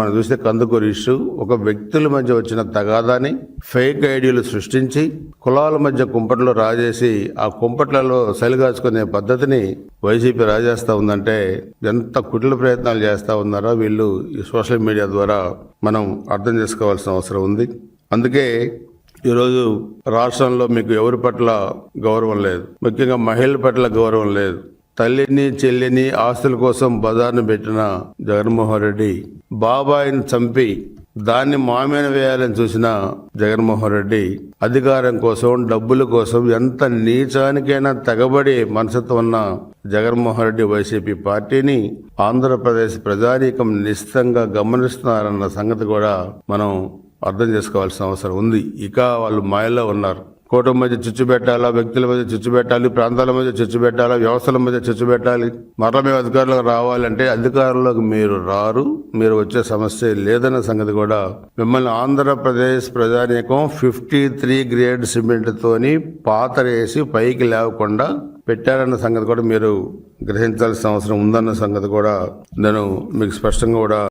మనం చూస్తే కందుకూరు ఇష్యూ ఒక వ్యక్తుల మధ్య వచ్చిన తగాదాని ఫేక్ ఐడియాలు సృష్టించి కులాల మధ్య కుంపట్లో రాజేసి ఆ కుంపట్లలో సలిగాచుకునే పద్ధతిని వైసీపీ రాజేస్తా ఉందంటే ఎంత కుటిల ప్రయత్నాలు చేస్తా ఉన్నారో వీళ్ళు ఈ సోషల్ మీడియా ద్వారా మనం అర్థం చేసుకోవాల్సిన అవసరం ఉంది. అందుకే ఈరోజు రాష్ట్రంలో మీకు ఎవరి పట్ల గౌరవం లేదు, ముఖ్యంగా మహిళల పట్ల గౌరవం లేదు. తల్లిని చెల్లిని ఆస్తుల కోసం బజార్ను పెట్టిన జగన్మోహన్ రెడ్డి, బాబాయిని చంపి దాన్ని మామేన వేయాలని చూసిన జగన్మోహన్ రెడ్డి, అధికారం కోసం డబ్బుల కోసం ఎంత నీచానికైనా తెగబడి మనసుతో ఉన్న జగన్మోహన్ రెడ్డి వైసీపీ పార్టీని ఆంధ్రప్రదేశ్ ప్రజానీకం నిశ్చితంగా గమనిస్తున్నారన్న సంగతి కూడా మనం అర్థం చేసుకోవాల్సిన అవసరం ఉంది. ఇక వాళ్ళు మాయలో ఉన్నారు. కూటమి మధ్య చిచ్చు పెట్టాలా, వ్యక్తుల మధ్య చిచ్చు పెట్టాలి, ప్రాంతాల మధ్య చిచ్చు పెట్టాలా, వ్యవస్థల మధ్య చిచ్చు పెట్టాలి. మరల మేము అధికారులకు రావాలంటే అధికారంలోకి మీరు రారు, మీరు వచ్చే సమస్య లేదన్న సంగతి కూడా మిమ్మల్ని ఆంధ్రప్రదేశ్ ప్రజానీకం 53 గ్రేడ్ సిమెంట్ తోని పాతరేసి పైకి లేవకుండా పెట్టారన్న సంగతి కూడా మీరు గ్రహించాల్సిన అవసరం ఉందన్న సంగతి కూడా నేను మీకు స్పష్టంగా కూడా